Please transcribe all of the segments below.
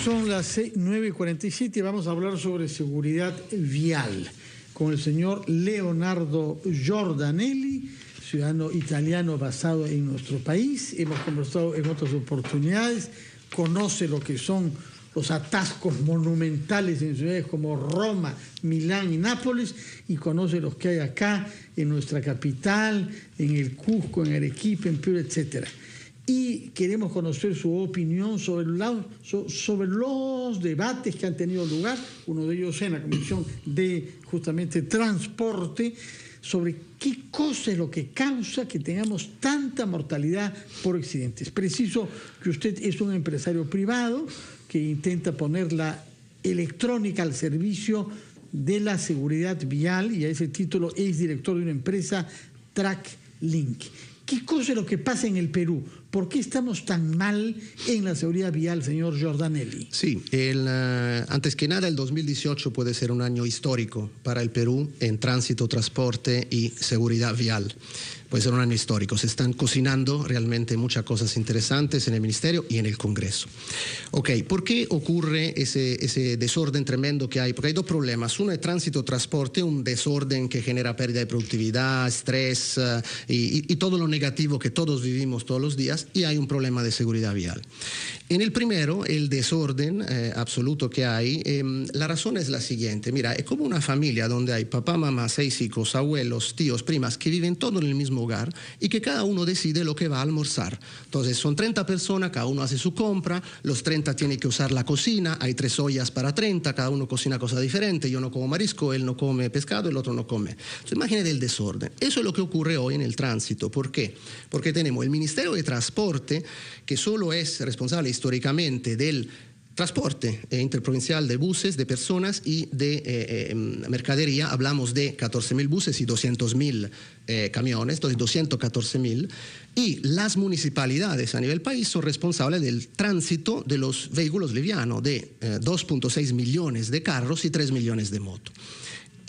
Son las 9:47 y vamos a hablar sobre seguridad vial con el señor Leonardo Giordanelli, ciudadano italiano basado en nuestro país. Hemos conversado en otras oportunidades, conoce lo que son los atascos monumentales en ciudades como Roma, Milán y Nápoles, y conoce los que hay acá en nuestra capital, en el Cusco, en Arequipa, en Piura, etcétera. Y queremos conocer su opinión sobre los debates que han tenido lugar, uno de ellos en la Comisión de justamente Transporte, sobre qué cosa es lo que causa que tengamos tanta mortalidad por accidentes. Preciso que usted es un empresario privado que intenta poner la electrónica al servicio de la seguridad vial, y a ese título es director de una empresa, TrackLink. ¿Qué cosa es lo que pasa en el Perú? ¿Por qué estamos tan mal en la seguridad vial, señor Giordanelli? Sí, antes que nada el 2018 puede ser un año histórico para el Perú en tránsito, transporte y seguridad vial. Puede ser un año histórico. Se están cocinando realmente muchas cosas interesantes en el Ministerio y en el Congreso. Ok, ¿por qué ocurre ese desorden tremendo que hay? Porque hay dos problemas. Uno es tránsito, transporte, un desorden que genera pérdida de productividad, estrés y todo lo negativo que todos vivimos todos los días, y hay un problema de seguridad vial. En el primero, el desorden absoluto que hay, la razón es la siguiente. Mira, es como una familia donde hay papá, mamá, 6 hijos, abuelos, tíos, primas, que viven todos en el mismo hogar y que cada uno decide lo que va a almorzar. Entonces son 30 personas, cada uno hace su compra, los 30 tienen que usar la cocina, hay 3 ollas para 30, cada uno cocina cosa diferente, yo no como marisco, él no come pescado, el otro no come. Entonces imagínate el desorden. Eso es lo que ocurre hoy en el tránsito. ¿Por qué? Porque tenemos el Ministerio de Transporte, que solo es responsable históricamente del transporte interprovincial de buses, de personas y de mercadería. Hablamos de 14.000 buses y 200.000 camiones, entonces 214.000. Y las municipalidades a nivel país son responsables del tránsito de los vehículos livianos, de 2.6 millones de carros y 3 millones de motos.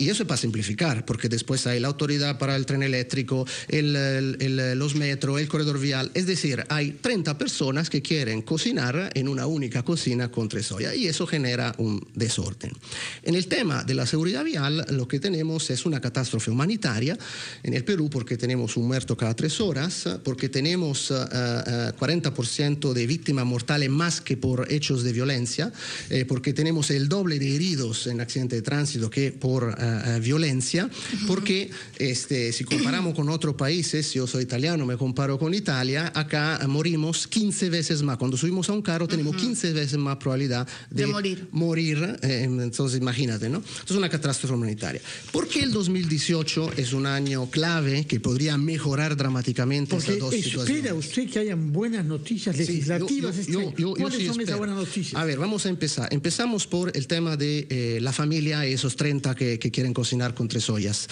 Y eso es para simplificar, porque después hay la autoridad para el tren eléctrico, los metros, el corredor vial. Es decir, hay 30 personas que quieren cocinar en una única cocina con 3 ollas, y eso genera un desorden. En el tema de la seguridad vial, lo que tenemos es una catástrofe humanitaria en el Perú, porque tenemos un muerto cada 3 horas, porque tenemos 40% de víctimas mortales más que por hechos de violencia, porque tenemos el doble de heridos en accidentes de tránsito que por violencia, porque si comparamos con otros países, yo soy italiano, me comparo con Italia, acá morimos 15 veces más. Cuando subimos a un carro tenemos 15 veces más probabilidad de morir. Entonces imagínate, ¿no? Entonces una catástrofe humanitaria. ¿Por qué el 2018 es un año clave que podría mejorar dramáticamente esas dos situaciones? ¿Espera usted que hayan buenas noticias legislativas? ¿Cuáles son esas buenas noticias? A ver, vamos a empezar. Empezamos por el tema de la familia y esos 30 que quieren cocinar con 3 ollas.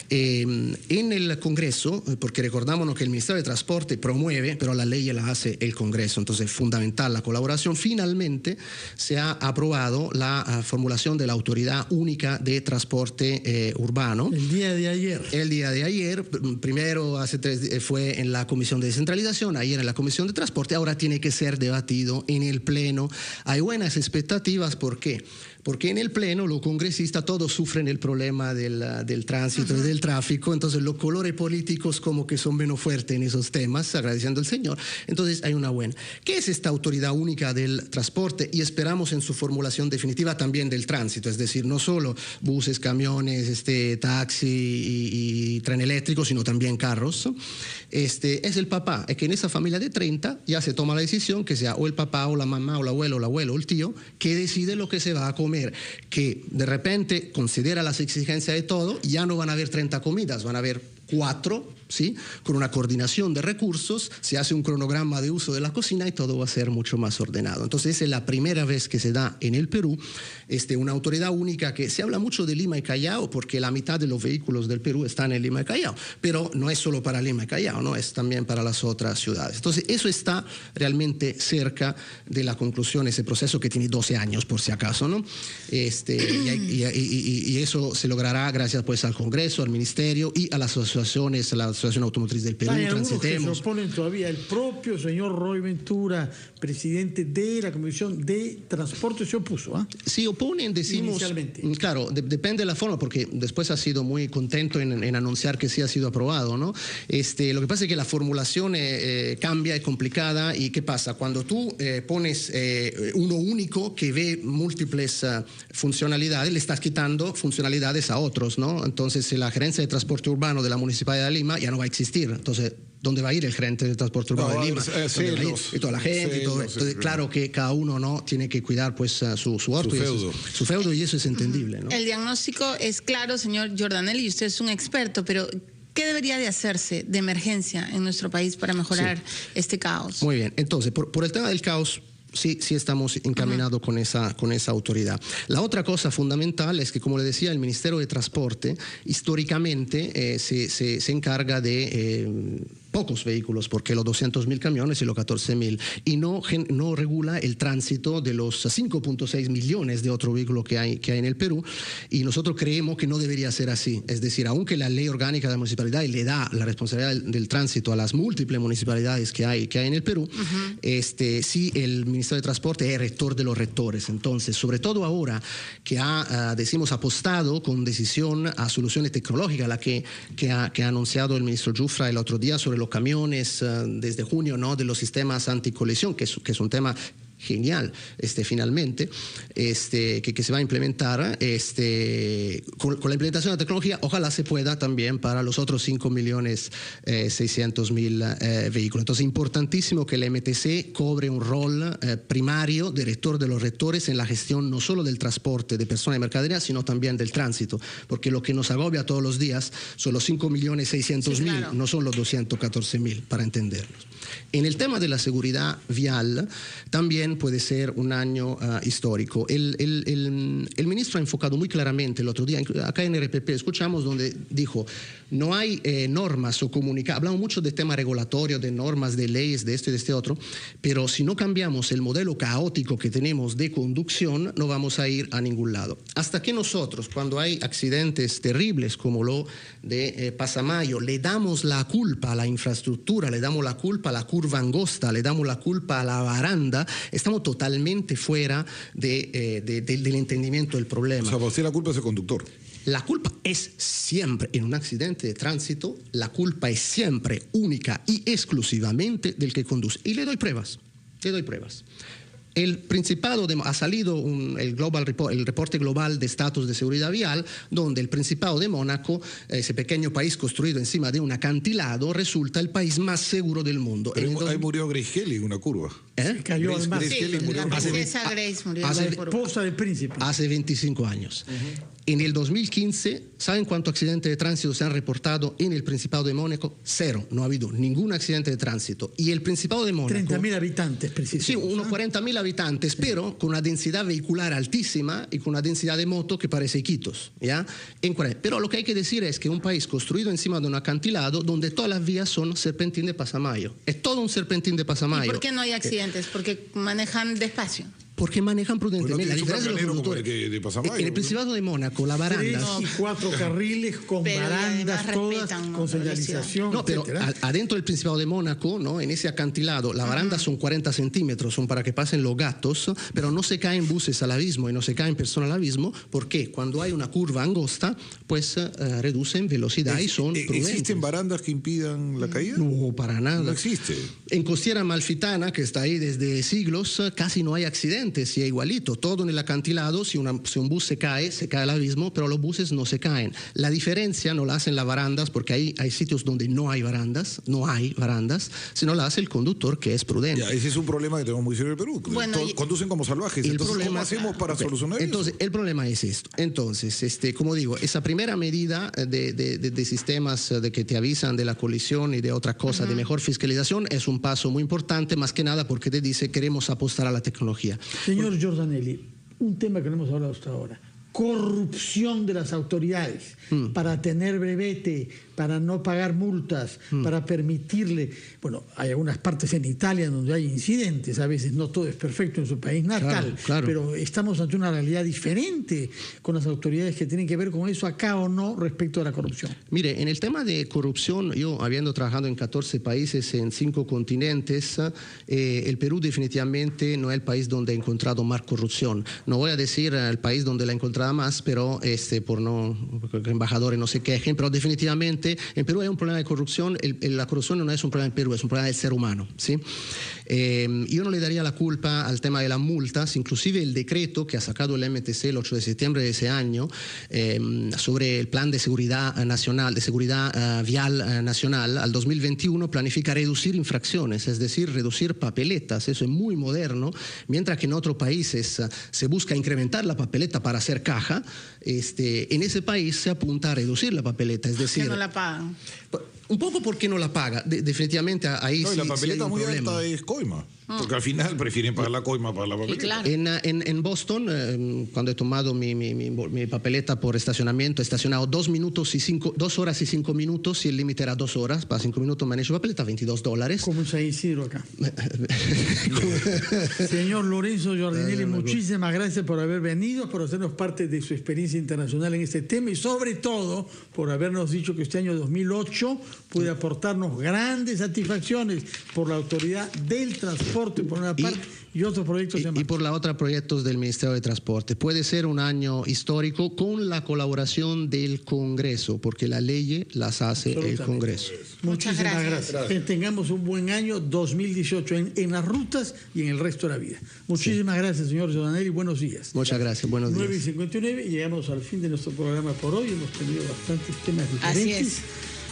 En el Congreso, porque recordámonos que el Ministerio de Transporte promueve, pero la ley la hace el Congreso, entonces es fundamental la colaboración. Finalmente se ha aprobado la formulación de la Autoridad Única de Transporte Urbano. El día de ayer. El día de ayer, primero hace 3 días fue en la Comisión de Descentralización, ayer en la Comisión de Transporte, ahora tiene que ser debatido en el Pleno. Hay buenas expectativas, ¿por qué? Porque en el Pleno los congresistas todos sufren el problema del tránsito y del tráfico, entonces los colores políticos como que son menos fuertes en esos temas, agradeciendo al Señor. Entonces hay una buena. ¿Qué es esta Autoridad Única del Transporte? Y esperamos en su formulación definitiva también del tránsito, es decir, no solo buses, camiones, taxi y tren eléctrico, sino también carros. Es el papá, es que en esa familia de 30 ya se toma la decisión que sea o el papá o la mamá o el abuelo o el tío que decide lo que se va a comer, que de repente considera las exigencias de todo, ya no van a haber 30 comidas, van a haber 4, ¿sí? Con una coordinación de recursos, se hace un cronograma de uso de la cocina y todo va a ser mucho más ordenado. Entonces es la primera vez que se da en el Perú una autoridad única, que se habla mucho de Lima y Callao porque la mitad de los vehículos del Perú están en Lima y Callao, pero no es solo para Lima y Callao, ¿no? Es también para las otras ciudades. Entonces eso está realmente cerca de la conclusión, ese proceso que tiene 12 años por si acaso, ¿no? Y eso eso se logrará gracias pues al Congreso, al Ministerio y a las asociaciones, a la Asociación Automotriz del Perú. Hay algunos que se oponen todavía. El propio señor Roy Ventura, presidente de la Comisión de Transporte, se opuso. Sí, oponen, decimos. Claro, depende de la forma, porque después ha sido muy contento en anunciar que sí ha sido aprobado, ¿no? Lo que pasa es que la formulación cambia, es complicada. ¿Y qué pasa? Cuando tú pones uno único que ve múltiples funcionalidades, le estás quitando funcionalidades a otros, ¿no? Entonces la gerencia de transporte urbano de la Municipalidad de Lima ya no va a existir. Entonces, ¿dónde va a ir el gerente de transporte urbano de Lima? Y toda la gente, y todo. Entonces, claro que cada uno, ¿no?, tiene que cuidar pues su orto, su feudo, y eso es entendible, ¿no? El diagnóstico es claro, señor Giordanelli, y usted es un experto, pero ¿qué debería de hacerse de emergencia en nuestro país para mejorar este caos? Muy bien, entonces, por el tema del caos, sí estamos encaminados con esa autoridad. La otra cosa fundamental es que, como le decía, el Ministerio de Transporte históricamente se encarga de pocos vehículos, porque los 200.000 camiones y los 14.000, y no regula el tránsito de los 5.6 millones de otros vehículos que hay en el Perú, y nosotros creemos que no debería ser así. Es decir, aunque la ley orgánica de la municipalidad le da la responsabilidad del tránsito a las múltiples municipalidades que hay en el Perú, sí, el Ministerio de Transporte es rector de los rectores. Entonces, sobre todo ahora que ha apostado con decisión a soluciones tecnológicas, la que ha anunciado el ministro Giuffra el otro día sobre los camiones desde junio, ¿no?, de los sistemas anticolisión, que es un tema genial, finalmente, que se va a implementar, con la implementación de la tecnología, ojalá se pueda también para los otros 5.600.000 vehículos. Entonces, importantísimo que el MTC cobre un rol primario de rector de los rectores en la gestión no solo del transporte de personas y mercaderías, sino también del tránsito, porque lo que nos agobia todos los días son los 5.600.000, sí, claro, no son los 214.000, para entendernos. En el tema de la seguridad vial, también puede ser un año histórico. El ministro ha enfocado muy claramente el otro día, acá en RPP escuchamos, donde dijo, no hay normas o comunicados, hablamos mucho de tema regulatorio, de normas, de leyes, de esto y de este otro, pero si no cambiamos el modelo caótico que tenemos de conducción, no vamos a ir a ningún lado. Hasta que nosotros, cuando hay accidentes terribles como lo de Pasamayo, le damos la culpa a la infraestructura, le damos la culpa a la curva angosta, le damos la culpa a la baranda, estamos totalmente fuera del entendimiento del problema. O sea, para usted la culpa es el conductor. La culpa es siempre, en un accidente de tránsito, la culpa es siempre única y exclusivamente del que conduce. Y le doy pruebas. El Principado ha salido el reporte global de estatus de seguridad vial, donde el Principado de Mónaco, ese pequeño país construido encima de un acantilado, resulta el país más seguro del mundo. Pero ahí murió Grace Kelly en una curva. Cayó al mar. La princesa Grace murió. La esposa del príncipe. Hace 25 años. En el 2015, ¿saben cuántos accidentes de tránsito se han reportado en el Principado de Mónaco? 0, no ha habido ningún accidente de tránsito. Y el Principado de Mónaco... 30.000 habitantes, precisamente. Sí, unos 40.000 habitantes, sí, pero con una densidad vehicular altísima y con una densidad de moto que parece Iquitos, ¿ya? Pero lo que hay que decir es que un país construido encima de un acantilado donde todas las vías son serpentín de pasamayo. Es todo un serpentín de pasamayo. ¿Y por qué no hay accidentes? Porque manejan despacio. Porque manejan prudentemente. Bueno, la diferencia de los conductores. De Pasamayo, en el Principado de Mónaco, la baranda... 3 y 4 carriles con barandas, todas con señalización, no, pero adentro del Principado de Mónaco, ¿no?, en ese acantilado, la baranda son 40 centímetros, son para que pasen los gatos, pero no se caen buses al abismo y no se caen personas al abismo, porque cuando hay una curva angosta, pues reducen velocidad y son prudentes. ¿Existen barandas que impidan la caída? No, para nada. No existe. En Costiera Amalfitana, que está ahí desde siglos, casi no hay accidentes, y es igualito, todo en el acantilado, si un bus se cae al abismo, pero los buses no se caen. La diferencia no la hacen las barandas, porque ahí hay sitios donde no hay barandas, sino la hace el conductor, que es prudente. Ya, ese es un problema que tenemos muy serio en el Perú. Bueno, conducen como salvajes. Entonces, ¿cómo hacemos para solucionar eso? El problema es esto. Entonces, como digo, esa primera medida de sistemas de que te avisan de la colisión y de otra cosa, de mejor fiscalización, es un paso muy importante, más que nada porque te dice queremos apostar a la tecnología. Señor Giordanelli, un tema que no hemos hablado hasta ahora. corrupción de las autoridades para tener brevete, para no pagar multas, para permitirle... Bueno, hay algunas partes en Italia donde hay incidentes, a veces no todo es perfecto en su país natal, claro. Pero estamos ante una realidad diferente con las autoridades que tienen que ver con eso acá o no respecto a la corrupción. Mire, en el tema de corrupción, yo habiendo trabajado en 14 países, en 5 continentes, el Perú definitivamente no es el país donde he encontrado más corrupción. No voy a decir el país donde la he encontrado más, pero por no que embajadores no se quejen, pero definitivamente en Perú hay un problema de corrupción. La corrupción no es un problema en Perú, es un problema del ser humano, ¿sí? Yo no le daría la culpa al tema de las multas, inclusive el decreto que ha sacado el MTC el 8 de septiembre de ese año sobre el plan de seguridad nacional, de seguridad vial nacional al 2021 planifica reducir infracciones, es decir, reducir papeletas. Eso es muy moderno, mientras que en otros países se busca incrementar la papeleta para hacer caja. En ese país se apunta a reducir la papeleta, es decir... Que no la pagan. Un poco porque no la paga, definitivamente ahí no, sí. La papeleta muy alta es coima, porque al final prefieren pagar la coima para la papeleta. Claro. En Boston, cuando he tomado mi papeleta por estacionamiento, he estacionado 2 horas y 5 minutos, y el límite era 2 horas, para 5 minutos me han hecho papeleta, $22. Como en San Isidro acá. Señor Lorenzo Giordanelli, muchísimas gracias por haber venido, por hacernos parte de su experiencia internacional en este tema y sobre todo por habernos dicho que este año 2008 puede aportarnos grandes satisfacciones por la autoridad del transporte por una parte y otros proyectos y por la otra proyectos del Ministerio de Transporte. Puede ser un año histórico con la colaboración del Congreso, porque la ley las hace el Congreso. Muchísimas gracias. Que tengamos un buen año 2018 en las rutas y en el resto de la vida. Muchísimas gracias, señor Giordanelli. Buenos días. Muchas gracias. Buenos días. 9:59 y llegamos al fin de nuestro programa por hoy. Hemos tenido bastantes temas diferentes. Así es.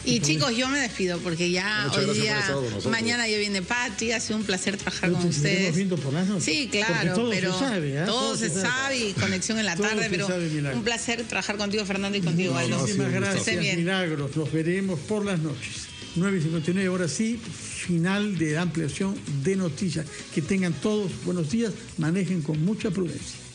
Y chicos, yo me despido porque ya hoy día, mañana ya viene Pati, ha sido un placer trabajar con ustedes. Viendo por las noches. Sí, claro, todo pero se sabe, todo se sabe y conexión en la tarde, pero un placer trabajar contigo, Fernando, y contigo, Aldo. Muchísimas gracias, Milagros. Nos veremos por las noches. 9:59, ahora sí, final de ampliación de noticias. Que tengan todos buenos días, manejen con mucha prudencia.